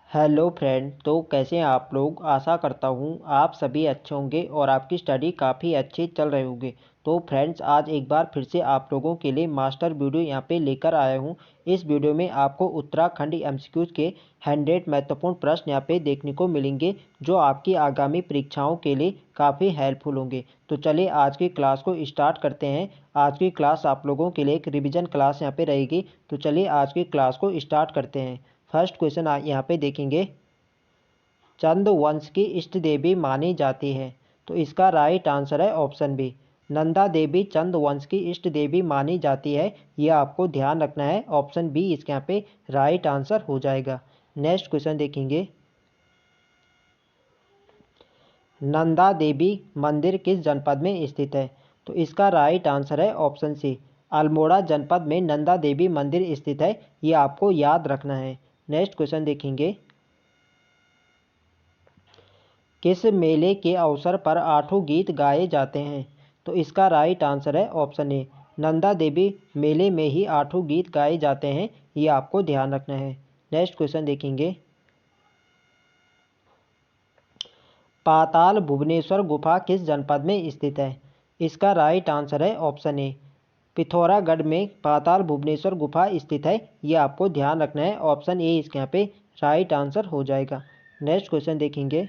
Hello friend. तो कैसे हैं आप लोग। आशा करता हूँ आप सभी अच्छे होंगे और आपकी स्टडी काफ़ी अच्छी चल रही होगी। तो फ्रेंड्स, आज एक बार फिर से आप लोगों के लिए मास्टर वीडियो यहाँ पे लेकर आया हूँ। इस वीडियो में आपको उत्तराखंड एमसीक्यूज के 100 महत्वपूर्ण प्रश्न यहाँ पे देखने को मिलेंगे, जो आपकी आगामी परीक्षाओं के लिए काफ़ी हेल्पफुल होंगे। तो चलिए आज की क्लास को स्टार्ट करते हैं। आज की क्लास आप लोगों के लिए एक रिविजन क्लास यहाँ पे रहेगी। तो चलिए आज की क्लास को स्टार्ट करते हैं। फर्स्ट क्वेश्चन यहाँ पे देखेंगे, चंद वंश की इष्ट देवी मानी जाती है। तो इसका राइट आंसर है ऑप्शन बी, नंदा देवी चंद वंश की इष्ट देवी मानी जाती है। यह आपको ध्यान रखना है। ऑप्शन बी इसके यहाँ पे राइट आंसर हो जाएगा। नेक्स्ट क्वेश्चन देखेंगे, नंदा देवी मंदिर किस जनपद में स्थित है। तो इसका राइट आंसर है ऑप्शन सी, अल्मोड़ा जनपद में नंदा देवी मंदिर स्थित है। ये आपको याद रखना है। नेक्स्ट क्वेश्चन देखेंगे, किस मेले के अवसर पर 8 गीत गाए जाते हैं। तो इसका राइट आंसर है ऑप्शन ए, नंदा देवी मेले में ही 8 गीत गाए जाते हैं। ये आपको ध्यान रखना है। नेक्स्ट क्वेश्चन देखेंगे, पाताल भुवनेश्वर गुफा किस जनपद में स्थित है। इसका राइट आंसर है ऑप्शन ए, पिथौरागढ़ में पाताल भुवनेश्वर गुफा स्थित है। ये आपको ध्यान रखना है। ऑप्शन ए इसके यहाँ पे राइट आंसर हो जाएगा। नेक्स्ट क्वेश्चन देखेंगे,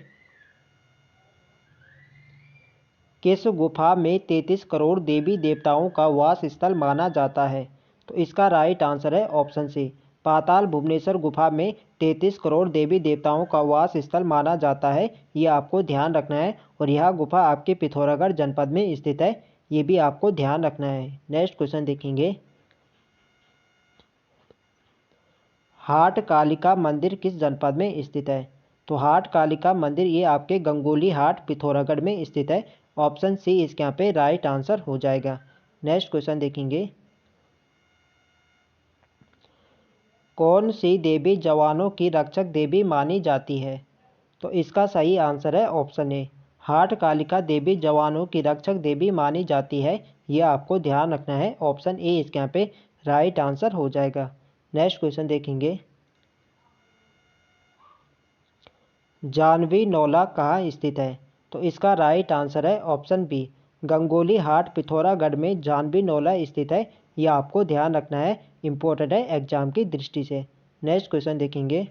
किस गुफा में 33 करोड़ देवी देवताओं का वास स्थल माना जाता है। तो इसका राइट आंसर है ऑप्शन सी, पाताल भुवनेश्वर गुफा में 33 करोड़ देवी देवताओं का वास स्थल माना जाता है। ये आपको ध्यान रखना है। और यह गुफा आपके पिथौरागढ़ जनपद में स्थित है। ये भी आपको ध्यान रखना है। नेक्स्ट क्वेश्चन देखेंगे, हाट कालिका मंदिर किस जनपद में स्थित है। तो हाट कालिका मंदिर ये आपके गंगोली हाट पिथौरागढ़ में स्थित है। ऑप्शन सी इसके यहाँ पे राइट आंसर हो जाएगा। नेक्स्ट क्वेश्चन देखेंगे, कौन सी देवी जवानों की रक्षक देवी मानी जाती है। तो इसका सही आंसर है ऑप्शन ए, हाट कालिका देवी जवानों की रक्षक देवी मानी जाती है। यह आपको ध्यान रखना है। ऑप्शन ए इसके यहाँ पे राइट आंसर हो जाएगा। नेक्स्ट क्वेश्चन देखेंगे, जानवी नौला कहाँ स्थित है। तो इसका राइट आंसर है ऑप्शन बी, गंगोली हाट पिथौरागढ़ में जानवी नौला स्थित है। यह आपको ध्यान रखना है। इम्पोर्टेंट है एग्जाम की दृष्टि से। नेक्स्ट क्वेश्चन देखेंगे,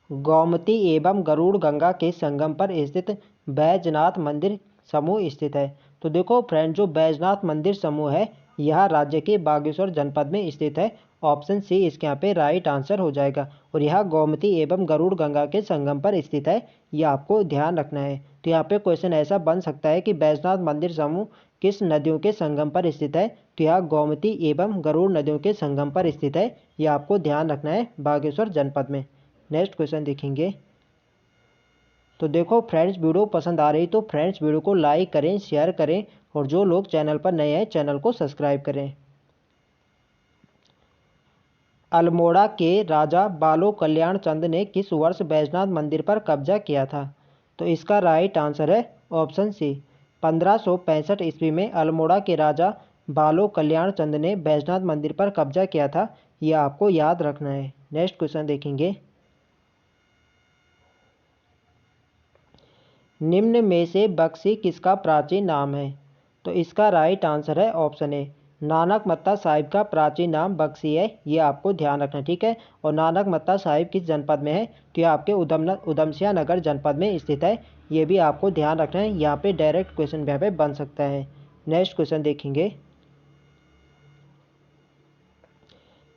गोमती एवं गरुड़ गंगा के संगम पर स्थित बैजनाथ मंदिर समूह स्थित है। तो देखो फ्रेंड, जो बैजनाथ मंदिर समूह है यह राज्य के बागेश्वर जनपद में स्थित है। ऑप्शन सी इसके यहाँ पे राइट आंसर हो जाएगा। और यह गोमती एवं गरुड़ गंगा के संगम पर स्थित है। यह आपको ध्यान रखना है। तो यहाँ पे क्वेश्चन ऐसा बन सकता है कि बैजनाथ मंदिर समूह किस नदियों के संगम पर स्थित है। तो यह गोमती एवं गरुड़ नदियों के संगम पर स्थित है। यह आपको ध्यान रखना है, बागेश्वर जनपद में। नेक्स्ट क्वेश्चन देखेंगे, तो देखो फ्रेंड्स, वीडियो पसंद आ रही तो फ्रेंड्स वीडियो को लाइक करें, शेयर करें, और जो लोग चैनल पर नए हैं चैनल को सब्सक्राइब करें। अल्मोड़ा के राजा बालो कल्याण चंद ने किस वर्ष बैजनाथ मंदिर पर कब्जा किया था। तो इसका राइट आंसर है ऑप्शन सी, 1565 ईस्वी में अल्मोड़ा के राजा बालो कल्याण चंद ने बैजनाथ मंदिर पर कब्जा किया था। यह आपको याद रखना है। नेक्स्ट क्वेश्चन देखेंगे, निम्न में से बक्सी किसका प्राचीन नाम है। तो इसका राइट आंसर है ऑप्शन ए, नानक मत्ता साहिब का प्राचीन नाम बक्सी है। ये आपको ध्यान रखना, ठीक है। और नानक मत्ता साहिब किस जनपद में है। तो ये आपके उधमसिंह नगर जनपद में स्थित है। ये भी आपको ध्यान रखना है। यहाँ पे डायरेक्ट क्वेश्चन यहाँ पे बन सकता है। नेक्स्ट क्वेश्चन देखेंगे,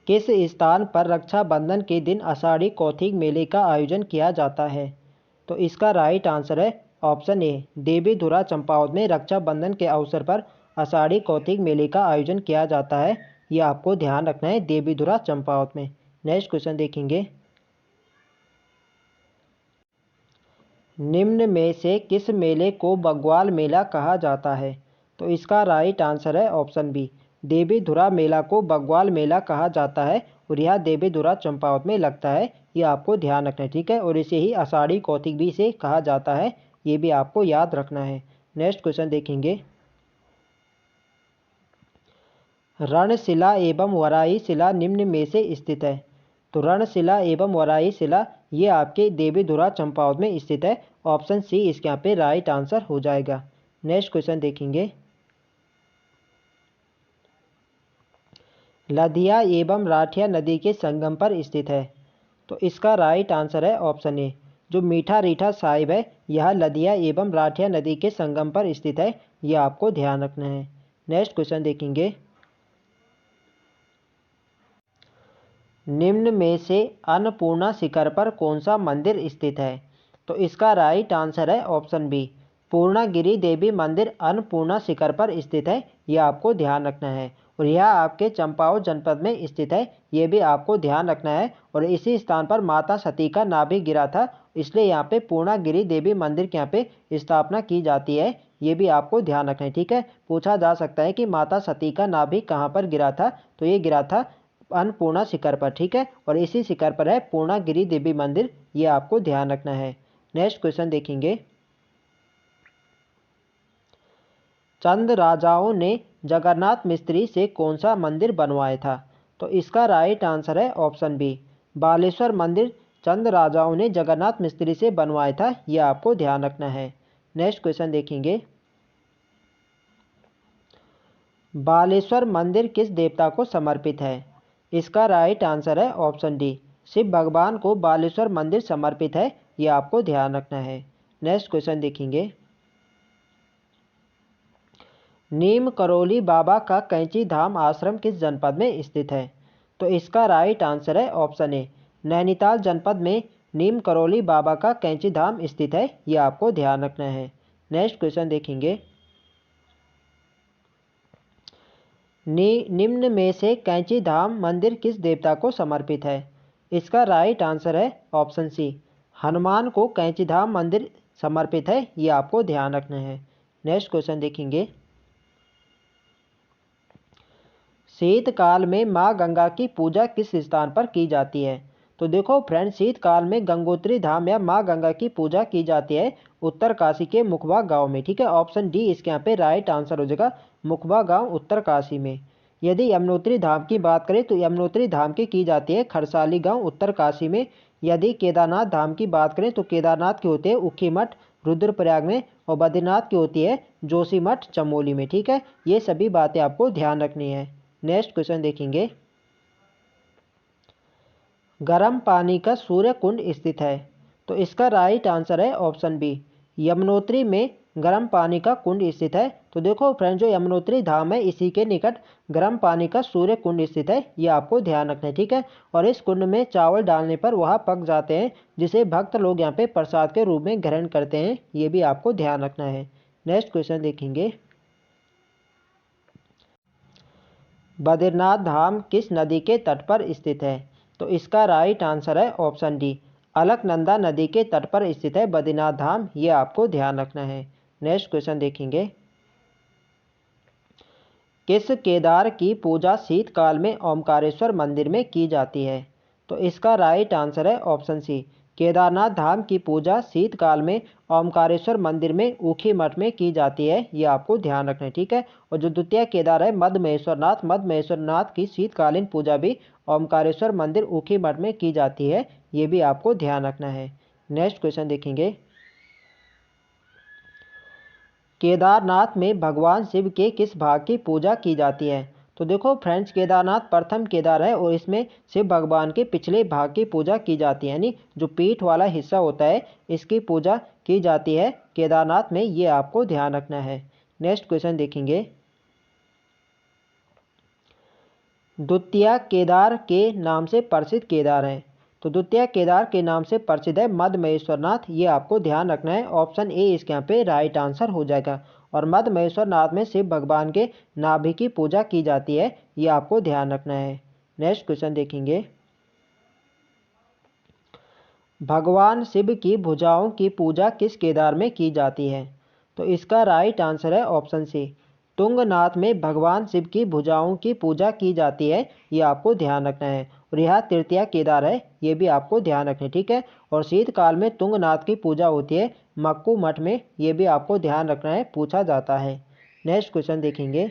किस स्थान पर रक्षाबंधन के दिन आषाढ़ी कौथिग मेले का आयोजन किया जाता है। तो इसका राइट आंसर है ऑप्शन ए, देवीधुरा चंपावत में रक्षाबंधन के अवसर पर आषाढ़ी कौथिग मेले का आयोजन किया जाता है। यह आपको ध्यान रखना है, देवीधुरा चंपावत में। नेक्स्ट क्वेश्चन देखेंगे, निम्न में से किस मेले को बग्वाल मेला कहा जाता है। तो इसका राइट आंसर है ऑप्शन बी, देवीधुरा मेला को बग्वाल मेला कहा जाता है। और यह देवीधुरा चंपावत में लगता है। ये आपको ध्यान रखना है, ठीक है। और इसे ही आषाढ़ी कौथिग भी से कहा जाता है। ये भी आपको याद रखना है। नेक्स्ट क्वेश्चन देखेंगे, रणशिला एवं वराई शिला निम्न में से स्थित है। तो रणशिला एवं वराही शिला ये आपके देवीधुरा चंपावत में स्थित है। ऑप्शन सी इसके यहाँ पे राइट आंसर हो जाएगा। नेक्स्ट क्वेश्चन देखेंगे। लधिया एवं राठिया नदी के संगम पर स्थित है। तो इसका राइट आंसर है ऑप्शन ए। जो मीठा रीठा साहिब है यह लधिया एवं राठिया नदी के संगम पर स्थित है, यह आपको ध्यान रखना है। नेक्स्ट क्वेश्चन देखेंगे। निम्न में से अन्नपूर्णा शिखर पर कौन सा मंदिर स्थित है। तो इसका राइट आंसर है ऑप्शन बी। पूर्णागिरि देवी मंदिर अन्नपूर्णा शिखर पर स्थित है, यह आपको ध्यान रखना है। और यह आपके चंपावत जनपद में स्थित है, ये भी आपको ध्यान रखना है। और इसी स्थान पर माता सती का नाभि गिरा था, इसलिए यहाँ पे पूर्णागिरि देवी मंदिर के यहाँ पे स्थापना की जाती है, ये भी आपको ध्यान रखना है। ठीक है, पूछा जा सकता है कि माता सती का नाभि कहाँ पर गिरा था, तो ये गिरा था अन्नपूर्णा शिखर पर। ठीक है, और इसी शिखर पर है पूर्णागिरि देवी मंदिर, ये आपको ध्यान रखना है। नेक्स्ट क्वेश्चन देखेंगे। चंद राजाओं ने जगन्नाथ मिस्त्री से कौन सा मंदिर बनवाया था। तो इसका राइट आंसर है ऑप्शन बी। बालेश्वर मंदिर चंद राजाओं ने जगन्नाथ मिस्त्री से बनवाया था, यह आपको ध्यान रखना है। नेक्स्ट क्वेश्चन देखेंगे। बालेश्वर मंदिर किस देवता को समर्पित है। इसका राइट आंसर है ऑप्शन डी। शिव भगवान को बालेश्वर मंदिर समर्पित है, यह आपको ध्यान रखना है। नेक्स्ट क्वेश्चन देखेंगे। नीम करौली बाबा का कैंची धाम आश्रम किस जनपद में स्थित है। तो इसका राइट आंसर है ऑप्शन ए। नैनीताल जनपद में नीम करौली बाबा का कैंची धाम स्थित है, यह आपको ध्यान रखना है। नेक्स्ट क्वेश्चन देखेंगे। निम्न में से कैंची धाम मंदिर किस देवता को समर्पित है। इसका राइट आंसर है ऑप्शन सी। हनुमान को कैंची धाम मंदिर समर्पित है, यह आपको ध्यान रखना है। नेक्स्ट क्वेश्चन देखेंगे। शीतकाल में माँ गंगा की पूजा किस स्थान पर की जाती है। तो देखो फ्रेंड्स, शीतकाल में गंगोत्री धाम या माँ गंगा की पूजा की जाती है उत्तरकाशी के मुखबा गांव में। ठीक है, ऑप्शन डी इसके यहाँ पे राइट आंसर हो जाएगा, मुखबा गांव उत्तरकाशी में। यदि यमुनोत्री धाम की बात करें तो यमुनोत्री धाम की जाती है खरसाली गांव उत्तरकाशी में। यदि केदारनाथ धाम की बात करें तो केदारनाथ की होती है ऊखीमठ रुद्रप्रयाग में, और बद्रीनाथ की होती है जोशीमठ चमोली में। ठीक है, ये सभी बातें आपको ध्यान रखनी है। नेक्स्ट क्वेश्चन देखेंगे। गर्म पानी का सूर्य कुंड स्थित है। तो इसका राइट आंसर है ऑप्शन बी। यमुनोत्री में गर्म पानी का कुंड स्थित है। तो देखो फ्रेंड, जो यमुनोत्री धाम है इसी के निकट गर्म पानी का सूर्य कुंड स्थित है, ये आपको ध्यान रखना है। ठीक है, और इस कुंड में चावल डालने पर वह पक जाते हैं, जिसे भक्त लोग यहाँ पे प्रसाद के रूप में ग्रहण करते हैं, ये भी आपको ध्यान रखना है। नेक्स्ट क्वेश्चन देखेंगे। बद्रीनाथ धाम किस नदी के तट पर स्थित है। तो इसका राइट आंसर है ऑप्शन डी। अलकनंदा नदी के तट पर स्थित है बद्रीनाथ धाम, ये आपको ध्यान रखना है। नेक्स्ट क्वेश्चन देखेंगे। किस केदार की पूजा शीतकाल में ओमकारेश्वर मंदिर में की जाती है। तो इसका राइट आंसर है ऑप्शन सी। केदारनाथ धाम की पूजा शीतकाल में ओमकारेश्वर मंदिर में ऊखी मठ में की जाती है, ये आपको ध्यान रखना है। ठीक है, और जो द्वितीय केदार है मध्य महेश्वरनाथ की शीतकालीन पूजा भी ओमकारेश्वर मंदिर ऊखी मठ में की जाती है, ये भी आपको ध्यान रखना है। नेक्स्ट क्वेश्चन देखेंगे। केदारनाथ में भगवान शिव के किस भाग की पूजा की जाती है। तो देखो फ्रेंड्स, केदारनाथ प्रथम केदार है और इसमें शिव भगवान के पिछले भाग की पूजा की जाती है, यानी जो पीठ वाला हिस्सा होता है इसकी पूजा की जाती है केदारनाथ में, ये आपको ध्यान रखना है। नेक्स्ट क्वेश्चन देखेंगे। द्वितीय केदार के नाम से प्रसिद्ध केदार है। तो द्वितीय केदार के नाम से प्रसिद्ध है मध्य महेश्वरनाथ, ये आपको ध्यान रखना है। ऑप्शन ए इसके यहाँ पे राइट आंसर हो जाएगा। और मध्य महेश्वरनाथ में शिव भगवान के नाभि की पूजा की जाती है, ये आपको ध्यान रखना है। नेक्स्ट क्वेश्चन देखेंगे। भगवान शिव की भुजाओं की पूजा किस केदार में की जाती है। तो इसका राइट आंसर है ऑप्शन सी। तुंगनाथ में भगवान शिव की भुजाओं की पूजा की जाती है, ये आपको ध्यान रखना है। और यह तृतीय केदार है, ये भी आपको ध्यान रखना है। ठीक है, और शीतकाल में तुंगनाथ की पूजा होती है मक्कू मठ में, ये भी आपको ध्यान रखना है, पूछा जाता है। नेक्स्ट क्वेश्चन देखेंगे।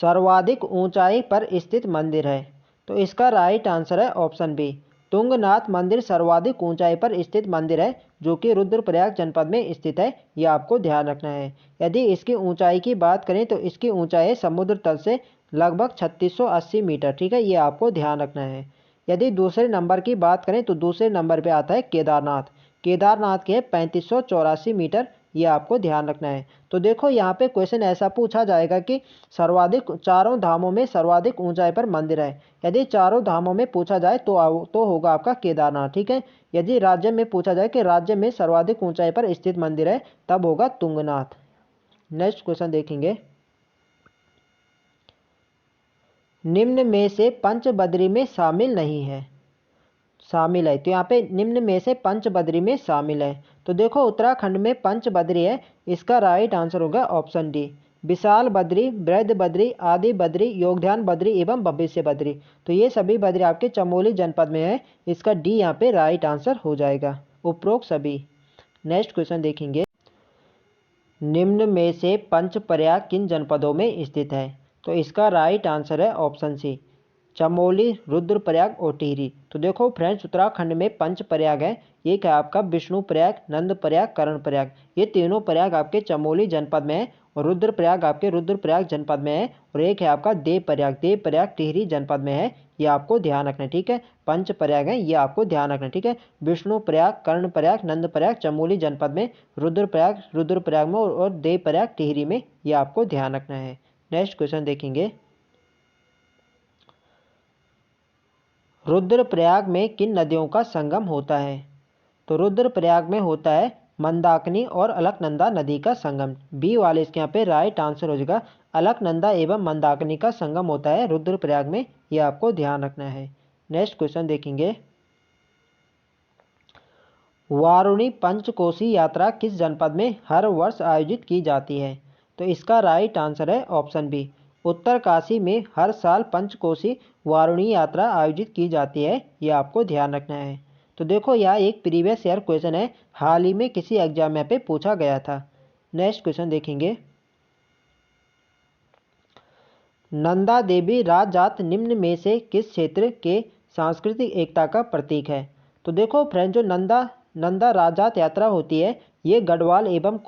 सर्वाधिक ऊंचाई पर स्थित मंदिर है? तो इसका राइट आंसर है ऑप्शन बी, तुंगनाथ मंदिर सर्वाधिक ऊंचाई पर स्थित मंदिर है जो कि रुद्रप्रयाग जनपद में स्थित है। यह आपको ध्यान रखना है। यदि इसकी ऊंचाई की बात करें तो इसकी ऊंचाई है समुद्र तल से लगभग 3680 मीटर। ठीक है, ये आपको ध्यान रखना है। यदि दूसरे नंबर की बात करें तो दूसरे नंबर पे आता है केदारनाथ। केदारनाथ के 3584 मीटर। ये आपको ध्यान रखना है। तो देखो यहाँ पे क्वेश्चन ऐसा पूछा जाएगा कि सर्वाधिक चारों धामों में सर्वाधिक ऊंचाई पर मंदिर है। यदि चारों धामों में पूछा जाए तो होगा आपका केदारनाथ। ठीक है, यदि राज्य में पूछा जाए कि राज्य में सर्वाधिक ऊंचाई पर स्थित मंदिर है, तब होगा तुंगनाथ। नेक्स्ट क्वेश्चन देखेंगे, निम्न में से पंचबद्री में शामिल नहीं है? शामिल है, तो यहाँ पे निम्न में से पंचबद्री में शामिल है। तो देखो उत्तराखंड में पंचबद्री है। इसका राइट आंसर होगा ऑप्शन डी, विशाल बद्री, वृद्ध बद्री, आदि बद्री, योगध्यान बद्री एवं भविष्य बद्री। तो ये सभी बद्री आपके चमोली जनपद में है। इसका डी यहाँ पे राइट आंसर हो जाएगा, उपरोक्त सभी। नेक्स्ट क्वेश्चन देखेंगे, निम्न में से पंचप्रयाग किन जनपदों में स्थित है? तो इसका राइट आंसर है ऑप्शन सी, चमोली, रुद्रप्रयाग और टिहरी। तो देखो फ्रेंड्स, उत्तराखंड में पंचप्रयाग है। ये क्या आपका विष्णुप्रयाग, नंदप्रयाग, कर्णप्रयाग। ये तीनों प्रयाग आपके चमोली जनपद में है और रुद्रप्रयाग आपके रुद्रप्रयाग जनपद में है। और एक है आपका देवप्रयाग, देवप्रयाग टिहरी जनपद में है। ये आपको ध्यान रखना है। ठीक है, पंचप्रयाग है, ये आपको ध्यान रखना है। ठीक है, विष्णुप्रयाग, कर्णप्रयाग, नंदप्रयाग चमोली जनपद में, रुद्रप्रयाग रुद्रप्रयाग में और देवप्रयाग टिहरी में। ये आपको ध्यान रखना है। नेक्स्ट क्वेश्चन देखेंगे, रुद्रप्रयाग में किन नदियों का संगम होता है? तो रुद्रप्रयाग में होता है मंदाकिनी और अलकनंदा नदी का संगम। बी वाले इसके यहाँ पे राइट आंसर हो जाएगा, अलकनंदा एवं मंदाकिनी का संगम होता है रुद्रप्रयाग में। ये आपको ध्यान रखना है। नेक्स्ट क्वेश्चन देखेंगे, वारुणी पंचकोशी यात्रा किस जनपद में हर वर्ष आयोजित की जाती है? तो इसका राइट आंसर है ऑप्शन बी, उत्तरकाशी में हर साल पंचकोशी वारुणी यात्रा आयोजित की जाती है। ये आपको ध्यान रखना है। तो देखो यह एक प्रीवियस ईयर क्वेश्चन है, हाल ही में किसी एग्जाम में पे पूछा गया था। नेक्स्ट क्वेश्चन देखेंगे, नंदा देवी राजजात निम्न में से किस क्षेत्र के सांस्कृतिक एकता का प्रतीक है? तो देखो फ्रेंड, जो नंदा राजजात यात्रा होती है, ये गढ़वाल एवं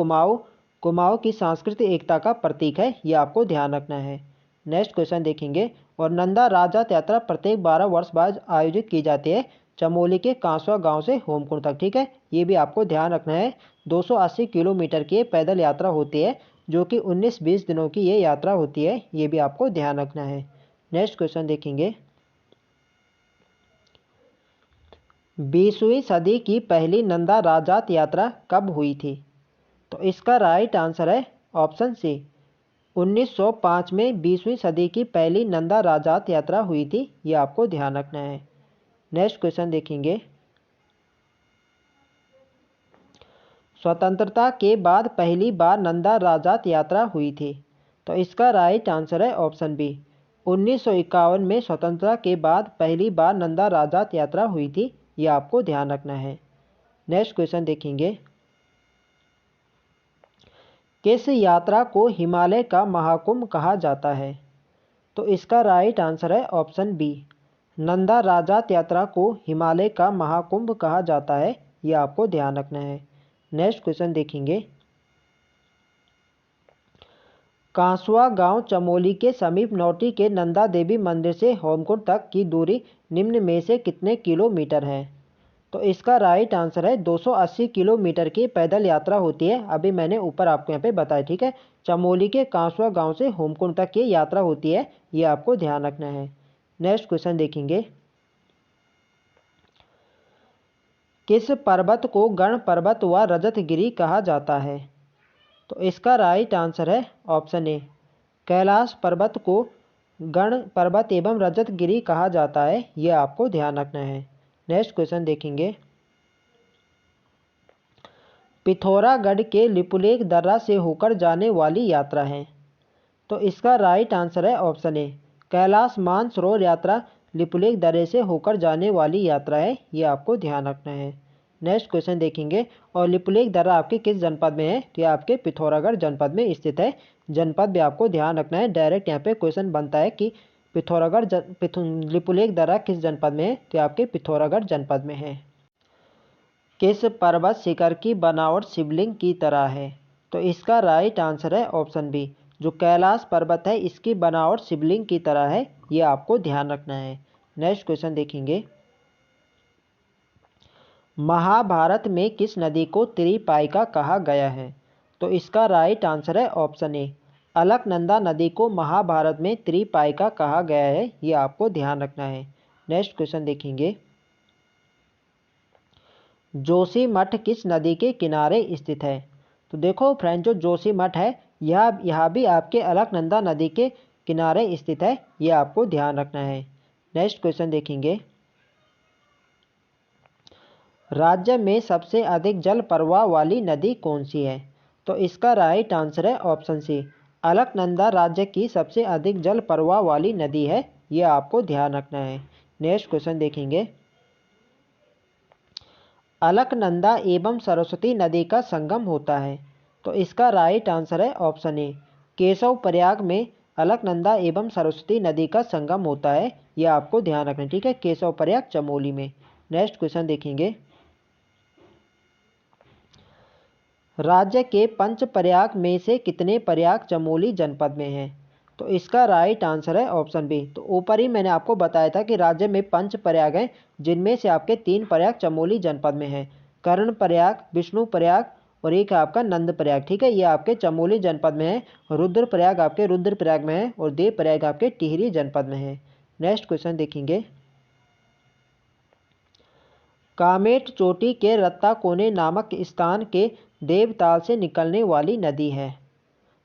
कुमाऊं की सांस्कृतिक एकता का प्रतीक है। ये आपको ध्यान रखना है। नेक्स्ट क्वेश्चन देखेंगे, और नंदा राजजात यात्रा प्रत्येक 12 वर्ष बाद आयोजित की जाती है चमोली के कांसवा गांव से होमकुंड तक। ठीक है, ये भी आपको ध्यान रखना है। 280 किलोमीटर की पैदल यात्रा होती है, जो कि 19-20 दिनों की ये यात्रा होती है। ये भी आपको ध्यान रखना है। नेक्स्ट क्वेश्चन देखेंगे, 20वीं सदी की पहली नंदा राजजात यात्रा कब हुई थी? तो इसका राइट आंसर है ऑप्शन सी, 1905 में 20वीं सदी की पहली नंदा राजजात यात्रा हुई थी। ये आपको ध्यान रखना है। नेक्स्ट क्वेश्चन देखेंगे, स्वतंत्रता के बाद पहली बार नंदा राजजात यात्रा हुई थी। तो इसका राइट आंसर है ऑप्शन बी, 1951 में स्वतंत्रता के बाद पहली बार नंदा राजजात यात्रा हुई थी। यह आपको ध्यान रखना है। नेक्स्ट क्वेश्चन देखेंगे, किस यात्रा को हिमालय का महाकुंभ कहा जाता है? तो इसका राइट आंसर है ऑप्शन बी, नंदा राजजात यात्रा को हिमालय का महाकुंभ कहा जाता है। यह आपको ध्यान रखना है। नेक्स्ट क्वेश्चन देखेंगे, कांसवा गांव चमोली के समीप नौटी के नंदा देवी मंदिर से होमकुंड तक की दूरी निम्न में से कितने किलोमीटर है? तो इसका राइट आंसर है 280 किलोमीटर की पैदल यात्रा होती है। अभी मैंने ऊपर आपको यहाँ पे बताया। ठीक है, चमोली के कांसवा गांव से होमकुंड तक की यात्रा होती है। ये आपको ध्यान रखना है। नेक्स्ट क्वेश्चन देखेंगे, किस पर्वत को गण पर्वत व रजतगिरी कहा जाता है? तो इसका राइट आंसर है ऑप्शन ए, कैलाश पर्वत को गण पर्वत एवं रजतगिरी कहा जाता है। यह आपको ध्यान रखना है। नेक्स्ट क्वेश्चन देखेंगे, पिथौरागढ़ के लिपुलेख दर्रा से होकर जाने वाली यात्रा है। तो इसका राइट आंसर है ऑप्शन ए, कैलाश मानसरोवर यात्रा लिपुलेख दर्रे से होकर जाने वाली यात्रा है। ये आपको ध्यान रखना है। नेक्स्ट क्वेश्चन देखेंगे, और लिपुलेख दर्रा आपके किस जनपद में है? तो ये आपके पिथौरागढ़ जनपद में स्थित है। जनपद भी आपको ध्यान रखना है, डायरेक्ट यहाँ पे क्वेश्चन बनता है कि लिपुलेख दर्रा किस जनपद में है? तो आपके पिथौरागढ़ जनपद में है। किस पर्वत शिखर की बनावट शिवलिंग की तरह है? तो इसका राइट आंसर है ऑप्शन बी, जो कैलाश पर्वत है इसकी बनावट शिवलिंग की तरह है, ये आपको ध्यान रखना है। नेक्स्ट क्वेश्चन देखेंगे, महाभारत में किस नदी को त्रिपाइका कहा गया है? तो इसका राइट आंसर है ऑप्शन ए, अलकनंदा नदी को महाभारत में त्रिपाइका कहा गया है, ये आपको ध्यान रखना है। नेक्स्ट क्वेश्चन देखेंगे, जोशीमठ किस नदी के किनारे स्थित है? तो देखो फ्रेंड, जो जोशीमठ है यह भी आपके अलकनंदा नदी के किनारे स्थित है, ये आपको ध्यान रखना है। नेक्स्ट क्वेश्चन देखेंगे, राज्य में सबसे अधिक जल प्रवाह वाली नदी कौन सी है? तो इसका राइट आंसर है ऑप्शन सी, अलकनंदा राज्य की सबसे अधिक जल प्रवाह वाली नदी है, ये आपको ध्यान रखना है। नेक्स्ट क्वेश्चन देखेंगे, अलकनंदा एवं सरस्वती नदी का संगम होता है। तो इसका राइट आंसर है ऑप्शन ए, केशव प्रयाग में अलकनंदा एवं सरस्वती नदी का संगम होता है, यह आपको ध्यान रखना है। ठीक है, केशव प्रयाग चमोली में। नेक्स्ट क्वेश्चन देखेंगे, राज्य के पंच प्रयाग में से कितने प्रयाग चमोली जनपद में हैं? तो इसका राइट आंसर है ऑप्शन बी। तो ऊपर ही मैंने आपको बताया था कि राज्य में पंच प्रयाग हैं, जिनमें से आपके 3 प्रयाग चमोली जनपद में हैं, कर्ण प्रयाग, विष्णु प्रयाग और एक है आपका नंद प्रयाग। ठीक है, ये आपके चमोली जनपद में है। रुद्र प्रयाग आपके रुद्रप्रयाग में है और देव प्रयाग आपके टिहरी जनपद में है। नेक्स्ट क्वेश्चन देखेंगे, कामेट चोटी के रत्ता कोने नामक स्थान के देवताल से निकलने वाली नदी है।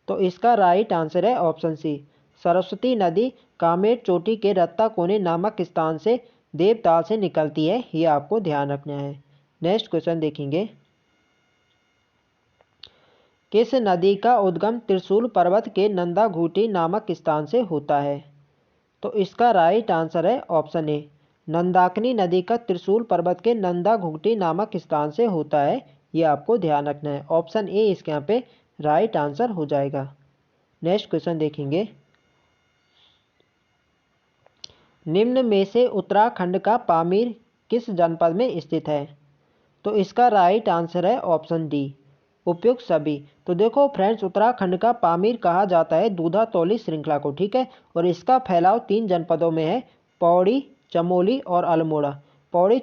तो इसका राइट आंसर है ऑप्शन सी, सरस्वती नदी कामेट चोटी के रत्ता कोने नामक स्थान से देवताल से निकलती है, ये आपको ध्यान रखना है। नेक्स्ट क्वेश्चन देखेंगे, किस नदी का उद्गम त्रिशूल पर्वत के नंदा घूटी नामक स्थान से होता है? तो इसका राइट आंसर है ऑप्शन ए, नंदाकिनी नदी का त्रिशूल पर्वत के नंदा घूटी नामक स्थान से होता है, ये आपको ध्यान रखना है। ऑप्शन ए इसके यहाँ पे राइट आंसर हो जाएगा। नेक्स्ट क्वेश्चन देखेंगे, निम्न में से उत्तराखंड का पामीर किस जनपद में स्थित है? तो इसका राइट आंसर है ऑप्शन डी, उपयुक्त सभी। तो देखो फ्रेंड्स, उत्तराखंड का पामीर कहा जाता है दूधा तौली श्रृंखला को। ठीक है, और इसका फैलाव 3 जनपदों में है, पौड़ी, चमोली और अल्मोड़ा। पौड़ी,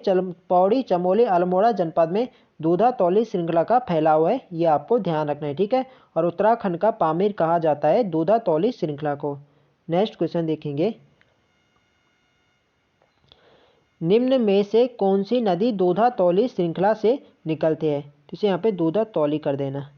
चमोली, अल्मोड़ा जनपद में दूधा तौली श्रृंखला का फैलाव है, ये आपको ध्यान रखना है। ठीक है, और उत्तराखंड का पामीर कहा जाता है दूधा तौली श्रृंखला को। नेक्स्ट क्वेश्चन देखेंगे, निम्न में से कौन सी नदी दूधा तौली श्रृंखला से निकलती है? तो इसे यहाँ पे दूधा तौली कर देना।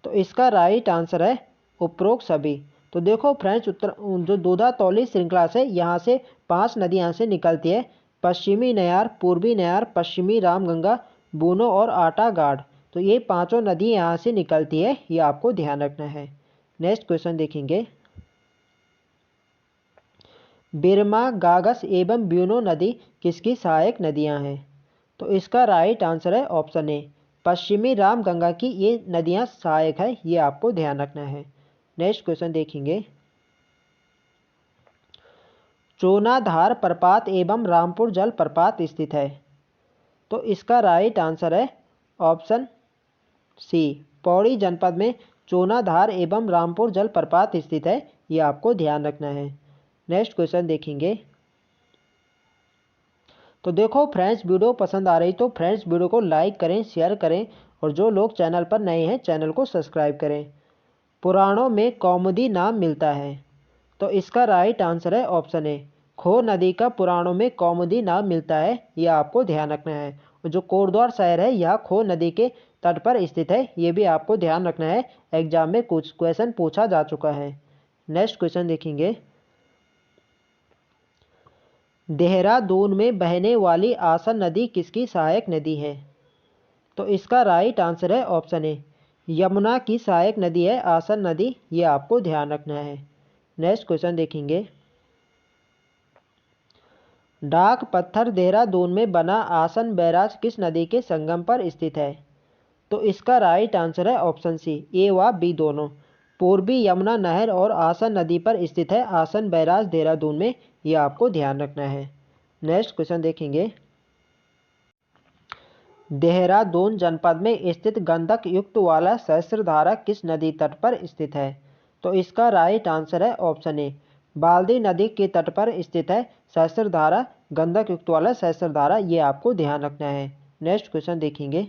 तो इसका राइट आंसर है उपरोक्त सभी। तो देखो फ्रेंड्स, जो दूधा तौली श्रृंखला से यहाँ से 5 नदी यहाँ से निकलती है, पश्चिमी नयार, पूर्वी नयार, पश्चिमी रामगंगा, बूनो और आटागाड़। तो ये 5 नदी यहाँ से निकलती है, ये आपको ध्यान रखना है। नेक्स्ट क्वेश्चन देखेंगे, बिरमा, गागस एवं ब्यूनो नदी किसकी सहायक नदियां हैं? तो इसका राइट आंसर है ऑप्शन ए, पश्चिमी रामगंगा की ये नदियां सहायक है, ये आपको ध्यान रखना है। नेक्स्ट क्वेश्चन देखेंगे, चोनाधार प्रपात एवं रामपुर जल प्रपात स्थित है। तो इसका राइट आंसर है ऑप्शन सी, पौड़ी जनपद में चोनाधार एवं रामपुर जल प्रपात स्थित है, ये आपको ध्यान रखना है। नेक्स्ट क्वेश्चन देखेंगे, तो देखो फ्रेंड्स, वीडियो पसंद आ रही तो फ्रेंड्स वीडियो को लाइक करें, शेयर करें और जो लोग चैनल पर नए हैं चैनल को सब्सक्राइब करें। पुराणों में कौमुदी नाम मिलता है। तो इसका राइट आंसर है ऑप्शन ए, खो नदी का पुराणों में कौमुदी नाम मिलता है, यह आपको ध्यान रखना है। और जो कोटद्वार शहर है यह खो नदी के तट पर स्थित है, ये भी आपको ध्यान रखना है, एग्जाम में कुछ क्वेश्चन पूछा जा चुका है। नेक्स्ट क्वेश्चन देखेंगे, देहरादून में बहने वाली आसन नदी किसकी सहायक नदी है? तो इसका राइट आंसर है ऑप्शन ए, यमुना की सहायक नदी है आसन नदी, ये आपको ध्यान रखना है। नेक्स्ट क्वेश्चन देखेंगे, डाक पत्थर देहरादून में बना आसन बैराज किस नदी के संगम पर स्थित है? तो इसका राइट आंसर है ऑप्शन सी, ए व बी दोनों। पूर्वी यमुना नहर और आसन नदी पर स्थित है आसन बैराज देहरादून में, ये आपको ध्यान रखना है। नेक्स्ट क्वेश्चन देखेंगे। देहरादून जनपद में स्थित गंधक युक्त वाला सहस्त्रधारा किस नदी तट पर स्थित है? तो इसका राइट आंसर है ऑप्शन ए, बाल्दी नदी के तट पर स्थित है सहस्त्रधारा, गंधक युक्त वाला सहस्त्रधारा, ये आपको ध्यान रखना है। नेक्स्ट क्वेश्चन देखेंगे।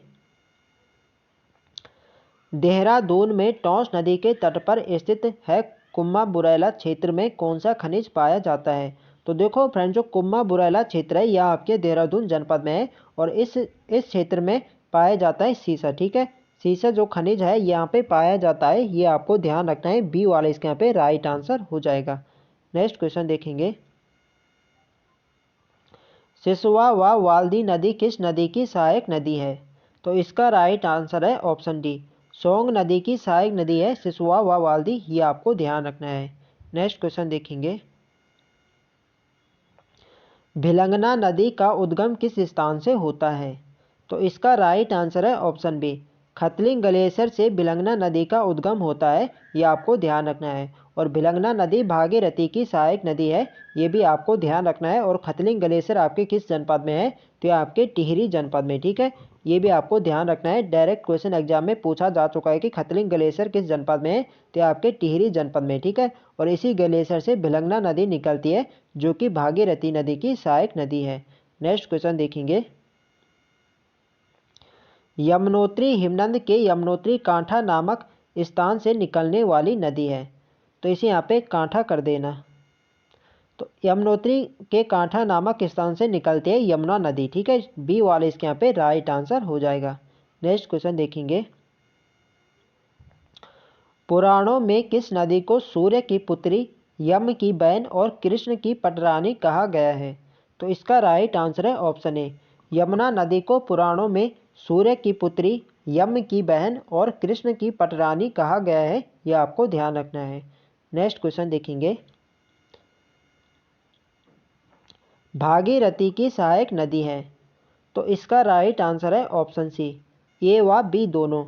देहरादून में टॉस नदी के तट पर स्थित है कुम्मा बुरैला क्षेत्र में कौन सा खनिज पाया जाता है? तो देखो फ्रेंड, जो कुम्मा बुरैला क्षेत्र है यह आपके देहरादून जनपद में है और इस क्षेत्र में पाया जाता है सीसा। ठीक है, सीसा जो खनिज है यहाँ पे पाया जाता है, ये आपको ध्यान रखना है। बी वाला इसके यहाँ पे राइट आंसर हो जाएगा। नेक्स्ट क्वेश्चन देखेंगे। सिसवा व वाल्दी नदी किस नदी की सहायक नदी है? तो इसका राइट आंसर है ऑप्शन डी, सोंग नदी की सहायक नदी है सिसवा व वाल्दी, ये आपको ध्यान रखना है। नेक्स्ट क्वेश्चन देखेंगे। भिलंगना नदी का उद्गम किस स्थान से होता है? तो इसका राइट आंसर है ऑप्शन बी, खतलिंग ग्लेशियर से भिलंगना नदी का उद्गम होता है, ये आपको ध्यान रखना है। और भिलंगना नदी भागीरथी की सहायक नदी है, ये भी आपको ध्यान रखना है। और खतलिंग ग्लेशियर आपके किस जनपद में है? तो ये आपके टिहरी जनपद में। ठीक है, ये भी आपको ध्यान रखना है। डायरेक्ट क्वेश्चन एग्जाम में पूछा जा चुका है कि खतलिंग ग्लेशियर किस जनपद में है? तो आपके टिहरी जनपद में। ठीक है, और इसी ग्लेशियर से भिलंगना नदी निकलती है जो कि भागीरथी नदी की सहायक नदी है। नेक्स्ट क्वेश्चन देखेंगे। यमुनोत्री हिमनद के यमुनोत्री कांठा नामक स्थान से निकलने वाली नदी है, तो इसे यहाँ पे कांठा कर देना। तो यमुनोत्री के कांठा नामक स्थान से निकलती है यमुना नदी। ठीक है, बी वाले इसके यहाँ पे राइट आंसर हो जाएगा। नेक्स्ट क्वेश्चन देखेंगे। पुराणों में किस नदी को सूर्य की पुत्री, यम की बहन और कृष्ण की पटरानी कहा गया है? तो इसका राइट आंसर है ऑप्शन ए, यमुना नदी को पुराणों में सूर्य की पुत्री, यम की बहन और कृष्ण की पटरानी कहा गया है, यह आपको ध्यान रखना है। नेक्स्ट क्वेश्चन देखेंगे। भागीरथी की सहायक नदी है, तो इसका राइट आंसर है ऑप्शन सी, ए व बी दोनों।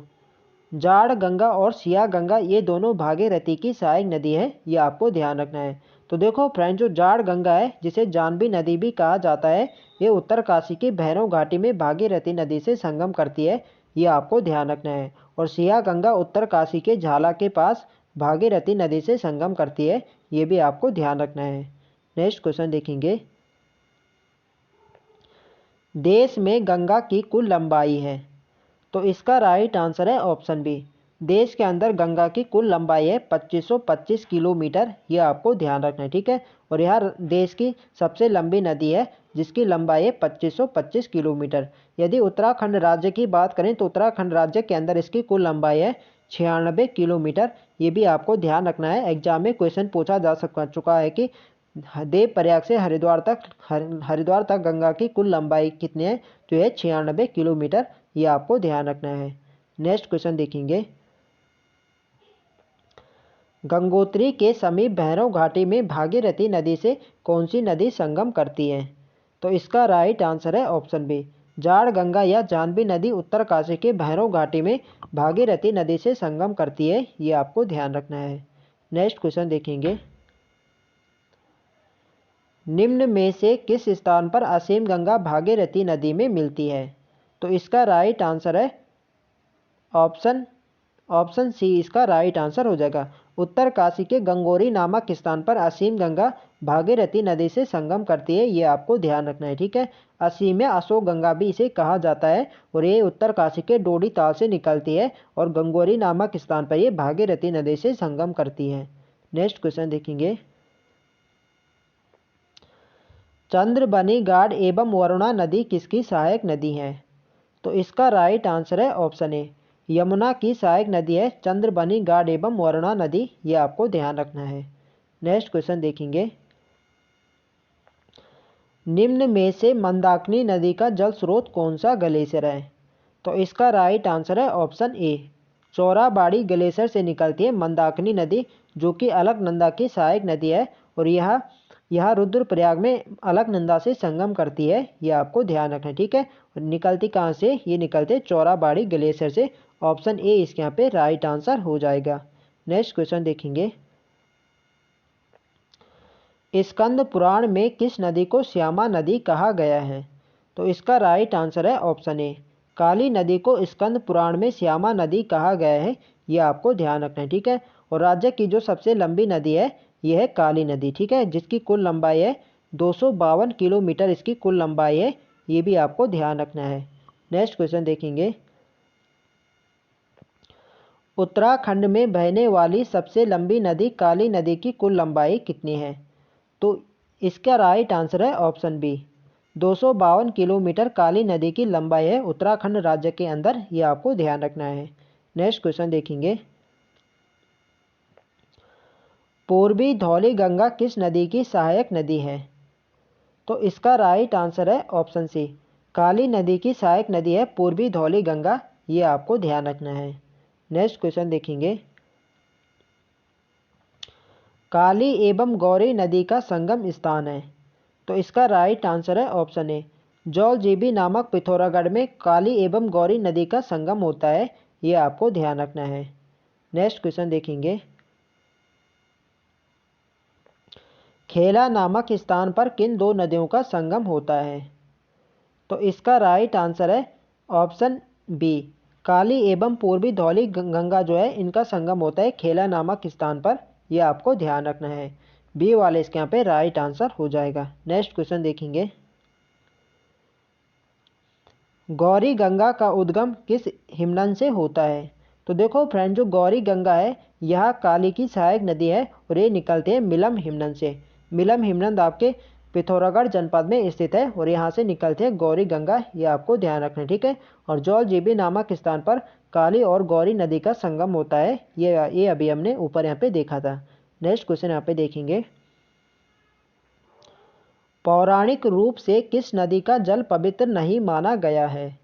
जाड़ गंगा और सिया गंगा ये दोनों भागीरथी की सहायक नदी है, ये आपको ध्यान रखना है। तो देखो फ्रेंड, जो जाड़ गंगा है जिसे जानवी नदी भी कहा जाता है, ये उत्तरकाशी की भैरव घाटी में भागीरथी नदी से संगम करती है, ये आपको ध्यान रखना है। और सिया गंगा उत्तरकाशी के झाला के पास भागीरथी नदी से संगम करती है, ये भी आपको ध्यान रखना है। नेक्स्ट क्वेश्चन देखेंगे। देश में गंगा की कुल लंबाई है, तो इसका राइट आंसर है ऑप्शन बी, देश के अंदर गंगा की कुल लंबाई है 2525 किलोमीटर, ये आपको ध्यान रखना है। ठीक है, और यह देश की सबसे लंबी नदी है जिसकी लंबाई है 2525 किलोमीटर। यदि उत्तराखंड राज्य की बात करें तो उत्तराखंड राज्य के अंदर इसकी कुल लंबाई है 96 किलोमीटर, ये भी आपको ध्यान रखना है। एग्जाम में क्वेश्चन पूछा जा चुका है कि देवप्रयाग से हरिद्वार तक गंगा की कुल लंबाई कितनी है? तो यह 96 किलोमीटर, ये आपको ध्यान रखना है। नेक्स्ट क्वेश्चन देखेंगे। गंगोत्री के समीप भैरव घाटी में भागीरथी नदी से कौन सी नदी संगम करती है? तो इसका राइट आंसर है ऑप्शन बी, जाड़ गंगा या जानवी नदी उत्तरकाशी के भैरव घाटी में भागीरथी नदी से संगम करती है, ये आपको ध्यान रखना है। नेक्स्ट क्वेश्चन देखेंगे। निम्न में से किस स्थान पर असीम गंगा भागीरथी नदी में मिलती है? तो इसका राइट आंसर है ऑप्शन सी, इसका राइट आंसर हो जाएगा। उत्तरकाशी के गंगोरी नामक स्थान पर असीम गंगा भागीरथी नदी से संगम करती है, ये आपको ध्यान रखना है। ठीक है, असीम या अशोक गंगा भी इसे कहा जाता है और ये उत्तरकाशी के डोडी ताल से निकलती है और गंगोरी नामक स्थान पर ये भागीरथी नदी से संगम करती है। नेक्स्ट क्वेश्चन देखेंगे। चंद्रबनी घाट एवं वरुणा नदी किसकी सहायक नदी है? तो इसका राइट आंसर है ऑप्शन ए, यमुना की सहायक नदी है चंद्रबनी घाट एवं वरुणा नदी, ये आपको ध्यान रखना है। नेक्स्ट क्वेश्चन देखेंगे। निम्न में से मंदाकिनी नदी का जल स्रोत कौन सा ग्लेशियर है? तो इसका राइट आंसर है ऑप्शन ए, चौराबाड़ी ग्लेशियर से निकलती है मंदाकिनी नदी, जो कि अलकनंदा की सहायक नदी है और यह यह रुद्रप्रयाग में अलकनंदा से संगम करती है, ये आपको ध्यान रखना है, ठीक है। और निकलती कहाँ से, ये निकलते चौराबाड़ी ग्लेशियर से। ऑप्शन ए इसके यहाँ पे राइट आंसर हो जाएगा। नेक्स्ट क्वेश्चन देखेंगे, स्कंद पुराण में किस नदी को श्यामा नदी कहा गया है? तो इसका राइट आंसर है ऑप्शन ए, काली नदी को स्कंद पुराण में श्यामा नदी कहा गया है, ये आपको ध्यान रखना है, ठीक है। और राज्य की जो सबसे लंबी नदी है यह है काली नदी, ठीक है, जिसकी कुल लंबाई है 252 किलोमीटर, इसकी कुल लंबाई है, ये भी आपको ध्यान रखना है। नेक्स्ट क्वेश्चन देखेंगे, उत्तराखंड में बहने वाली सबसे लंबी नदी काली नदी की कुल लंबाई कितनी है? तो इसका राइट आंसर है ऑप्शन बी, 252 किलोमीटर काली नदी की लंबाई है उत्तराखंड राज्य के अंदर, ये आपको ध्यान रखना है। नेक्स्ट क्वेश्चन देखेंगे, पूर्वी धौली गंगा किस नदी की सहायक नदी है? तो इसका राइट आंसर है ऑप्शन सी, काली नदी की सहायक नदी है पूर्वी धौली गंगा, ये आपको ध्यान रखना है। नेक्स्ट क्वेश्चन देखेंगे, काली एवं गौरी नदी का संगम स्थान है? तो इसका राइट आंसर है ऑप्शन ए, जौलजीबी नामक पिथौरागढ़ में काली एवं गौरी नदी का संगम होता है, ये आपको ध्यान रखना है। नेक्स्ट क्वेश्चन देखेंगे, खेला नामक स्थान पर किन दो नदियों का संगम होता है? तो इसका राइट आंसर है ऑप्शन बी, काली एवं पूर्वी धौली गंगा जो है इनका संगम होता है खेला नामक स्थान पर, ये आपको ध्यान रखना है। बी वाले इसके यहाँ पे राइट आंसर हो जाएगा। नेक्स्ट क्वेश्चन देखेंगे, गौरी गंगा का उद्गम किस हिमनद से होता है? तो देखो फ्रेंड, जो गौरी गंगा है यह काली की सहायक नदी है और ये निकलते हैं मिलम हिमनद से। मिलम हिमनद आपके पिथौरागढ़ जनपद में स्थित है और यहाँ से निकलते हैं गौरी गंगा, ये आपको ध्यान रखना है, ठीक है। और जौलजीबी नामक स्थान पर काली और गौरी नदी का संगम होता है, ये अभी हमने ऊपर यहाँ पे देखा था। नेक्स्ट क्वेश्चन यहाँ पे देखेंगे, पौराणिक रूप से किस नदी का जल पवित्र नहीं माना गया है?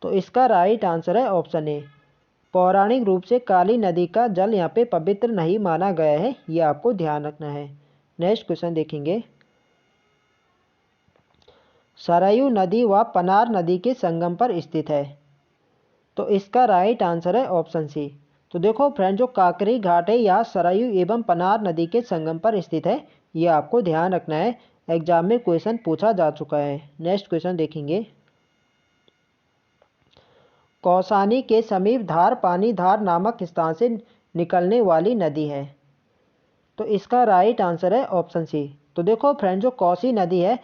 तो इसका राइट आंसर है ऑप्शन ए, पौराणिक रूप से काली नदी का जल यहाँ पे पवित्र नहीं माना गया है, ये आपको ध्यान रखना है। नेक्स्ट क्वेश्चन देखेंगे, सरयू नदी व पनार नदी के संगम पर स्थित है? तो इसका राइट आंसर है ऑप्शन सी। तो देखो फ्रेंड, जो काकरी घाट है यह सरयू एवं पनार नदी के संगम पर स्थित है, ये आपको ध्यान रखना है, एग्जाम में क्वेश्चन पूछा जा चुका है। नेक्स्ट क्वेश्चन देखेंगे, कौसानी के समीप धार पानी धार नामक स्थान से निकलने वाली नदी है? तो इसका राइट आंसर है ऑप्शन सी। तो देखो फ्रेंड, जो कौसी नदी है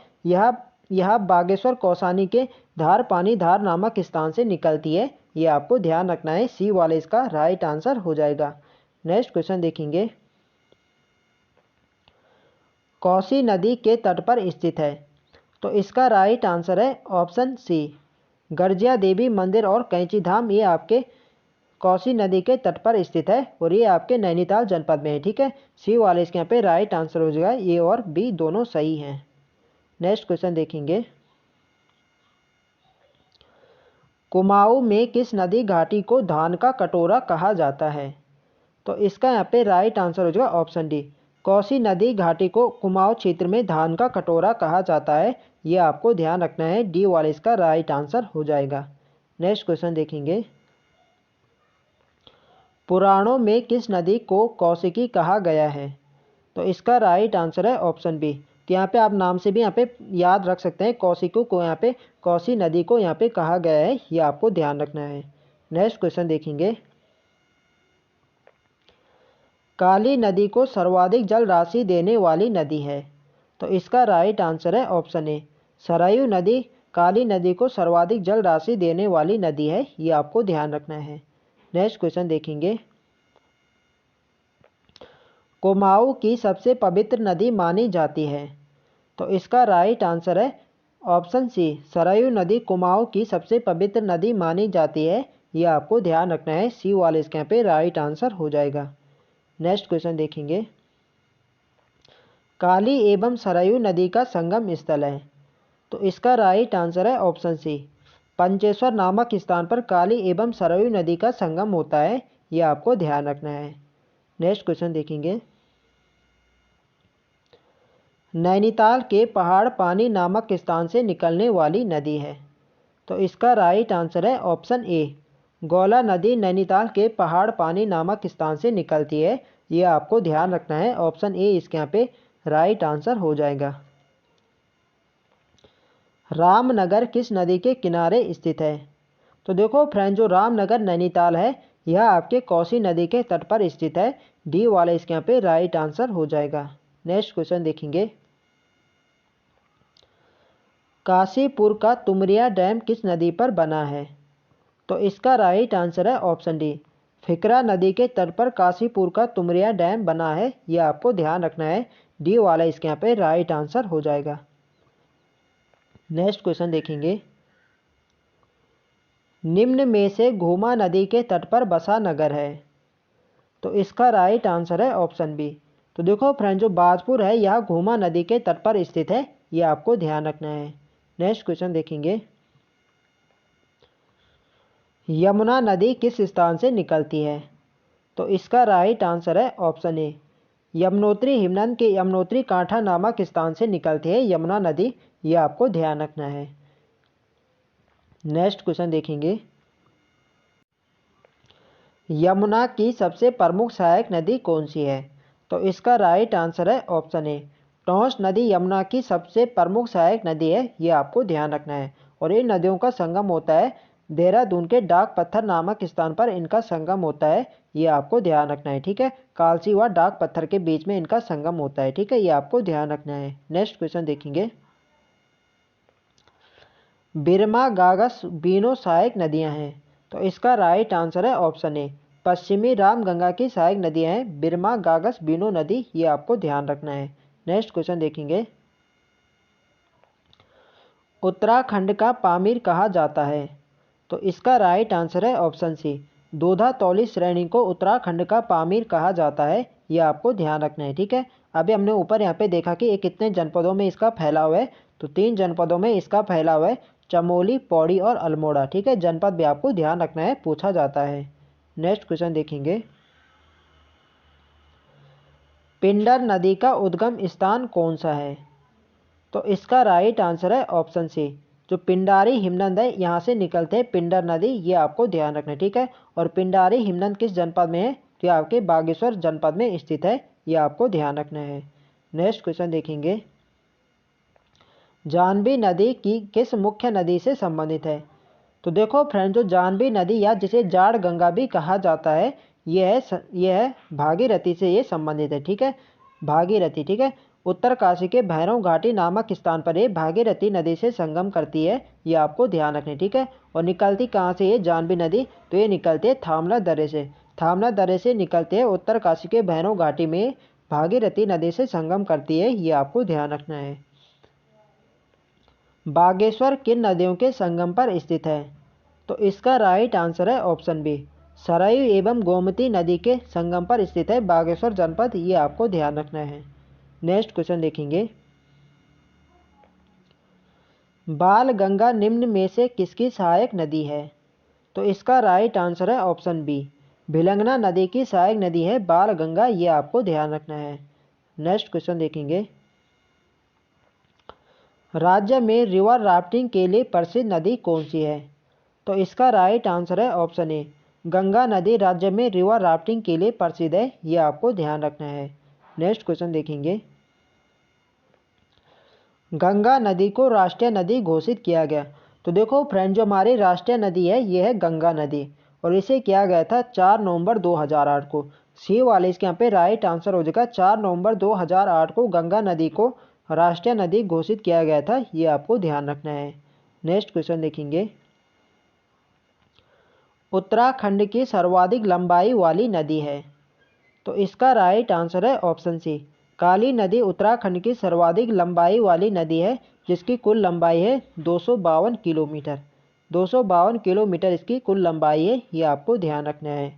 यह बागेश्वर कौसानी के धार पानी धार नामक स्थान से निकलती है, ये आपको ध्यान रखना है, सी वाले इसका राइट आंसर हो जाएगा। नेक्स्ट क्वेश्चन देखेंगे, कौसी नदी के तट पर स्थित है? तो इसका राइट आंसर है ऑप्शन सी, गर्जिया देवी मंदिर और कैंची धाम, ये आपके कौसी नदी के तट पर स्थित है और ये आपके नैनीताल जनपद में है, ठीक है। सी वाले इसके यहाँ पे राइट आंसर हो जाएगा, ए और बी दोनों सही हैं। नेक्स्ट क्वेश्चन देखेंगे, कुमाऊं में किस नदी घाटी को धान का कटोरा कहा जाता है? तो इसका यहाँ पे राइट आंसर हो जाएगा ऑप्शन डी, कौसी नदी घाटी को कुमाऊं क्षेत्र में धान का कटोरा कहा जाता है, ये आपको ध्यान रखना है, डी वाले इसका राइट आंसर हो जाएगा। नेक्स्ट क्वेश्चन देखेंगे, पुराणों में किस नदी को कौशिकी कहा गया है? तो इसका राइट आंसर है ऑप्शन बी। तो यहाँ पे आप नाम से भी यहाँ पे याद रख सकते हैं, कौशिकी को यहाँ पे कौसी नदी को यहाँ पे कहा गया है, ये आपको ध्यान रखना है। नेक्स्ट क्वेश्चन देखेंगे, काली नदी को सर्वाधिक जल राशि देने वाली नदी है? तो इसका राइट आंसर है ऑप्शन ए, सरयू नदी काली नदी को सर्वाधिक जल राशि देने वाली नदी है, ये आपको ध्यान रखना है। नेक्स्ट क्वेश्चन देखेंगे, कुमाऊं की सबसे पवित्र नदी मानी जाती है? तो इसका राइट आंसर है ऑप्शन सी, सरयू नदी कुमाऊं की सबसे पवित्र नदी मानी जाती है, ये आपको ध्यान रखना है, सी वाले इसके यहाँ पे राइट आंसर हो जाएगा। नेक्स्ट क्वेश्चन देखेंगे, काली एवं सरयू नदी का संगम स्थल है? तो इसका राइट आंसर है ऑप्शन सी, पंचेश्वर नामक स्थान पर काली एवं सरयू नदी का संगम होता है, ये आपको ध्यान रखना है। नेक्स्ट क्वेश्चन देखेंगे, नैनीताल के पहाड़ पानी नामक स्थान से निकलने वाली नदी है। तो इसका राइट आंसर है ऑप्शन ए। गौला नदी नैनीताल के पहाड़ पानी नामक स्थान से निकलती है। ये आपको ध्यान रखना है, ऑप्शन ए इसके यहाँ पे राइट आंसर हो जाएगा। रामनगर किस नदी के किनारे स्थित है? तो देखो फ्रेंड, जो रामनगर नैनीताल है यह आपके कोसी नदी के तट पर स्थित है। डी वाला इसके यहाँ पे राइट आंसर हो जाएगा। नेक्स्ट क्वेश्चन देखेंगे। काशीपुर का तुमरिया डैम किस नदी पर बना है? तो इसका राइट आंसर है ऑप्शन डी। फिकरा नदी के तट पर काशीपुर का तुमरिया डैम बना है। यह आपको ध्यान रखना है। डी वाला इसके यहाँ पे राइट आंसर हो जाएगा। नेक्स्ट क्वेश्चन देखेंगे। निम्न में से घूमा नदी के तट पर बसा नगर है? तो इसका राइट आंसर है ऑप्शन बी। तो देखो फ्रेंड, जो बाजपुर है यह घूमा नदी के तट पर स्थित है। यह आपको ध्यान रखना है। नेक्स्ट क्वेश्चन देखेंगे। यमुना नदी किस स्थान से निकलती है? तो इसका राइट आंसर है ऑप्शन ए। यमुनोत्री हिमनद के यमुनोत्री कांठा नामक स्थान से निकलती है यमुना नदी। यह आपको ध्यान रखना है। नेक्स्ट क्वेश्चन देखेंगे। यमुना की सबसे प्रमुख सहायक नदी कौन सी है? तो इसका राइट आंसर है ऑप्शन ए। टोंस नदी यमुना की सबसे प्रमुख सहायक नदी है। यह आपको ध्यान रखना है। और इन नदियों का संगम होता है देहरादून के डाक पत्थर नामक स्थान पर इनका संगम होता है। ये आपको ध्यान रखना है, ठीक है। कालसी व डाक पत्थर के बीच में इनका संगम होता है, ठीक है। ये आपको ध्यान रखना है। नेक्स्ट क्वेश्चन देखेंगे। बिरमा गागस बीनो सहायक नदियां हैं। तो इसका राइट आंसर है ऑप्शन ए। पश्चिमी रामगंगा की सहायक नदियां हैं बिरमा गागस बीनो नदी। ये आपको ध्यान रखना है। नेक्स्ट क्वेश्चन देखेंगे। उत्तराखंड का पामीर कहा जाता है? तो इसका राइट आंसर है ऑप्शन सी। दोधा तौली श्रेणी को उत्तराखंड का पामीर कहा जाता है। यह आपको ध्यान रखना है, ठीक है। अभी हमने ऊपर यहाँ पे देखा कि ये कितने जनपदों में इसका फैलाव है। तो 3 जनपदों में इसका फैलाव है, चमोली, पौड़ी और अल्मोड़ा, ठीक है। जनपद भी आपको ध्यान रखना है, पूछा जाता है। नेक्स्ट क्वेश्चन देखेंगे। पिंडर नदी का उद्गम स्थान कौन सा है? तो इसका राइट आंसर है ऑप्शन सी। जो पिंडारी हिमनद है यहाँ से निकलते हैं पिंडर नदी। ये आपको ध्यान रखना है, ठीक है। और पिंडारी हिमनद किस जनपद में है? तो आपके बागेश्वर जनपद में स्थित है। ये आपको ध्यान रखना है। नेक्स्ट क्वेश्चन देखेंगे। जानवी नदी की किस मुख्य नदी से संबंधित है? तो देखो फ्रेंड, जो जानवी नदी या जिसे जाड़ गंगा भी कहा जाता है यह है भागीरथी से ये संबंधित है, ठीक है। भागीरथी, ठीक है। उत्तरकाशी के भैरव घाटी नामक स्थान पर ये भागीरथी नदी से संगम करती है। ये आपको ध्यान रखना है, ठीक है। और निकलती कहाँ से ये जानवी नदी? तो ये निकलती है थामला दर्रे से। थामला दर्रे से निकलते हैं उत्तरकाशी के भैरव घाटी में भागीरथी नदी से संगम करती है। ये आपको ध्यान रखना है। बागेश्वर किन नदियों के संगम पर स्थित है? तो इसका राइट आंसर है ऑप्शन बी। सरयू एवं गोमती नदी के संगम पर स्थित है बागेश्वर जनपद। ये आपको ध्यान रखना है। नेक्स्ट क्वेश्चन देखेंगे। बाल गंगा निम्न में से किसकी सहायक नदी है? तो इसका राइट आंसर है ऑप्शन बी। भिलंगना नदी की सहायक नदी है बाल गंगा। ये आपको ध्यान रखना है। नेक्स्ट क्वेश्चन देखेंगे। राज्य में रिवर राफ्टिंग के लिए प्रसिद्ध नदी कौन सी है? तो इसका राइट आंसर है ऑप्शन ए। गंगा नदी राज्य में रिवर राफ्टिंग के लिए प्रसिद्ध है। ये आपको ध्यान रखना है। नेक्स्ट क्वेश्चन देखेंगे। गंगा नदी को राष्ट्रीय नदी घोषित किया गया। तो देखो फ्रेंड, जो हमारी राष्ट्रीय नदी है ये है गंगा नदी। और इसे किया गया था 4 नवंबर 2008 को। सी वाले इसके यहाँ पे राइट आंसर हो जाएगा। 4 नवंबर 2008 को गंगा नदी को राष्ट्रीय नदी घोषित किया गया था। ये आपको ध्यान रखना है। नेक्स्ट क्वेश्चन देखेंगे। उत्तराखंड की सर्वाधिक लंबाई वाली नदी है? तो इसका राइट आंसर है ऑप्शन सी। काली नदी उत्तराखंड की सर्वाधिक लंबाई वाली नदी है, जिसकी कुल लंबाई है 252 किलोमीटर। 252 किलोमीटर इसकी कुल लंबाई है। ये आपको ध्यान रखना है।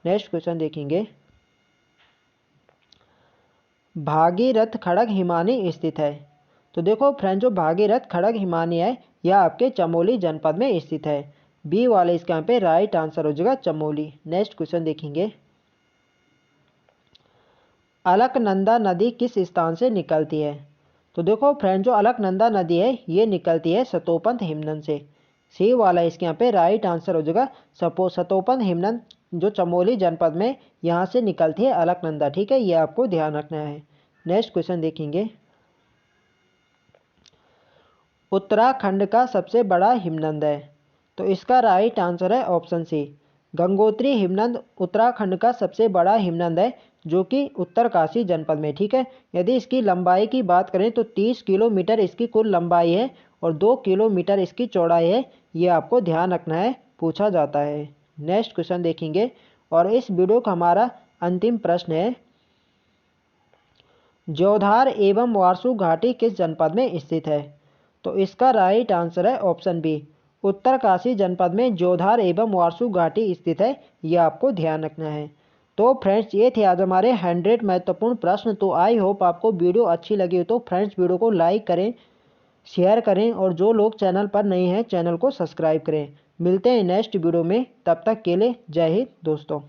नेक्स्ट क्वेश्चन देखेंगे। भागीरथ खड़ग हिमानी स्थित है? तो देखो फ्रेंड, जो भागीरथ खड़ग हिमानी है यह आपके चमोली जनपद में स्थित है। बी वाले इसके यहाँ पे राइट आंसर हो जाएगा चमोली। नेक्स्ट क्वेश्चन देखेंगे। अलकनंदा नदी किस स्थान से निकलती है? तो देखो फ्रेंड, जो अलकनंदा नदी है ये निकलती है सतोपंथ हिमनद से। सी वाला इसके यहाँ पे राइट आंसर हो जाएगा। सतोपंथ हिमनद जो चमोली जनपद में यहाँ से निकलती है अलकनंदा। ठीक है, ये आपको ध्यान रखना है। नेक्स्ट क्वेश्चन देखेंगे। उत्तराखंड का सबसे बड़ा हिमनद है, तो इसका राइट आंसर है ऑप्शन सी, गंगोत्री हिमनद उत्तराखंड का सबसे बड़ा हिमनद है, जो कि उत्तरकाशी जनपद में। ठीक है, यदि इसकी लंबाई की बात करें तो 30 किलोमीटर इसकी कुल लंबाई है और 2 किलोमीटर इसकी चौड़ाई है। ये आपको ध्यान रखना है, पूछा जाता है। नेक्स्ट क्वेश्चन देखेंगे और इस वीडियो का हमारा अंतिम प्रश्न है, ज्योधार एवं वारसू घाटी किस जनपद में स्थित है? तो इसका राइट आंसर है ऑप्शन बी, उत्तरकाशी जनपद में ज्योधार एवं वारसू घाटी स्थित है। यह आपको ध्यान रखना है। तो फ्रेंड्स, ये थे आज हमारे 100 महत्वपूर्ण प्रश्न। तो आई होप आपको वीडियो अच्छी लगी हो। तो फ्रेंड्स, वीडियो को लाइक करें, शेयर करें और जो लोग चैनल पर नए हैं चैनल को सब्सक्राइब करें। मिलते हैं नेक्स्ट वीडियो में, तब तक के लिए जय हिंद दोस्तों।